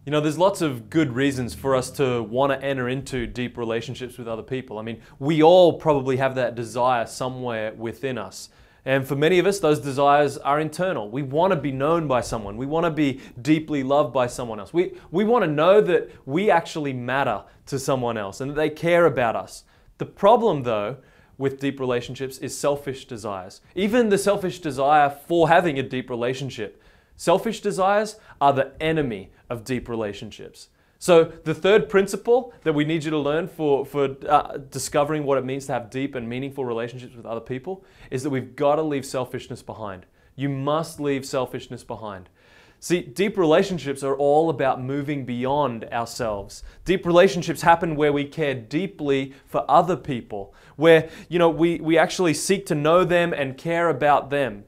You know, there's lots of good reasons for us to want to enter into deep relationships with other people. I mean, we all probably have that desire somewhere within us. And for many of us, those desires are internal. We want to be known by someone. We want to be deeply loved by someone else. We want to know that we actually matter to someone else and that they care about us. The problem, though, with deep relationships is selfish desires. Even the selfish desire for having a deep relationship. Selfish desires are the enemy of deep relationships. So the third principle that we need you to learn for discovering what it means to have deep and meaningful relationships with other people is that we've got to leave selfishness behind. You must leave selfishness behind. See, deep relationships are all about moving beyond ourselves. Deep relationships happen where we care deeply for other people, where we actually seek to know them and care about them.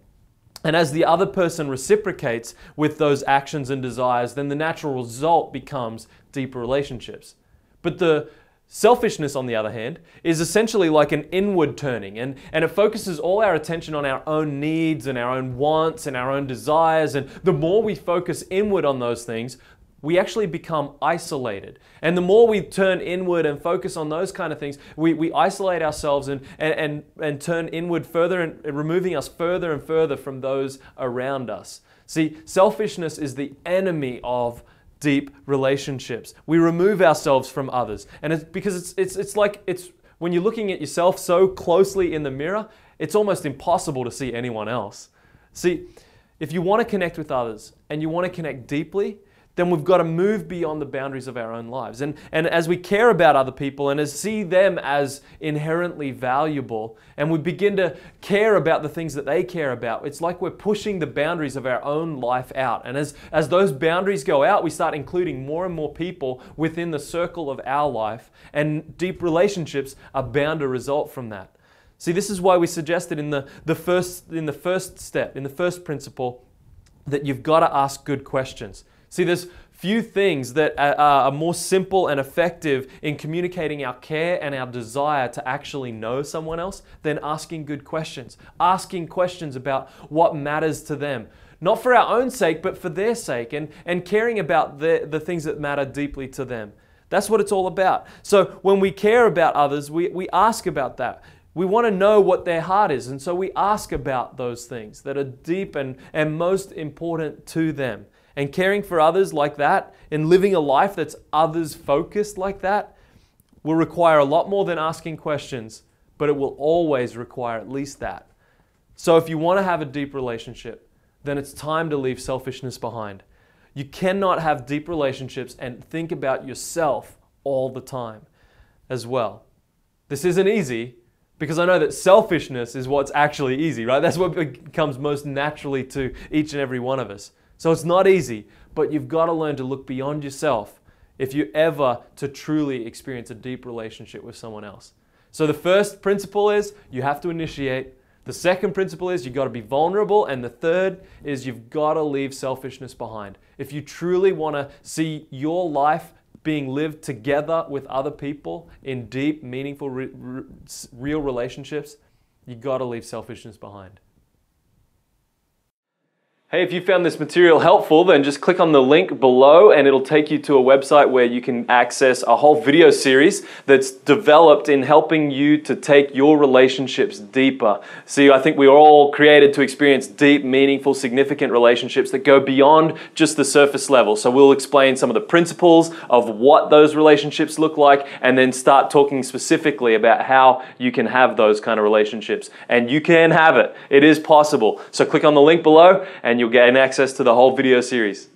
And as the other person reciprocates with those actions and desires, then the natural result becomes deeper relationships. But the selfishness, on the other hand, is essentially like an inward turning, and it focuses all our attention on our own needs and our own wants and our own desires. And the more we focus inward on those things, we actually become isolated. And the more we turn inward and focus on those kind of things, we isolate ourselves and turn inward further, and removing us further and further from those around us. See, selfishness is the enemy of deep relationships. We remove ourselves from others. And it's because it's like when you're looking at yourself so closely in the mirror, it's almost impossible to see anyone else. See, if you want to connect with others and you want to connect deeply, then we've got to move beyond the boundaries of our own lives. And as we care about other people and as see them as inherently valuable, and we begin to care about the things that they care about, it's like we're pushing the boundaries of our own life out. And as those boundaries go out, we start including more and more people within the circle of our life, and deep relationships are bound to result from that. See, this is why we suggested in the first principle, that you've got to ask good questions. See, there's few things that are more simple and effective in communicating our care and our desire to actually know someone else than asking good questions. Asking questions about what matters to them. Not for our own sake, but for their sake, and caring about the things that matter deeply to them. That's what it's all about. So when we care about others, we ask about that. We want to know what their heart is, and so we ask about those things that are deep and most important to them. And caring for others like that and living a life that's others-focused like that will require a lot more than asking questions, but it will always require at least that. So if you want to have a deep relationship, then it's time to leave selfishness behind. You cannot have deep relationships and think about yourself all the time as well. This isn't easy, because I know that selfishness is what's actually easy, right? That's what comes most naturally to each and every one of us. So it's not easy, but you've got to learn to look beyond yourself if you ever to truly experience a deep relationship with someone else. So the first principle is you have to initiate. The second principle is you've got to be vulnerable. And the third is you've got to leave selfishness behind. If you truly want to see your life being lived together with other people in deep, meaningful, real relationships, you've got to leave selfishness behind. Hey, if you found this material helpful, then just click on the link below and it'll take you to a website where you can access a whole video series that's developed in helping you to take your relationships deeper. See, I think we are all created to experience deep, meaningful, significant relationships that go beyond just the surface level. So we'll explain some of the principles of what those relationships look like, and then start talking specifically about how you can have those kind of relationships. And you can have it. It is possible. So click on the link below and you'll gain access to the whole video series.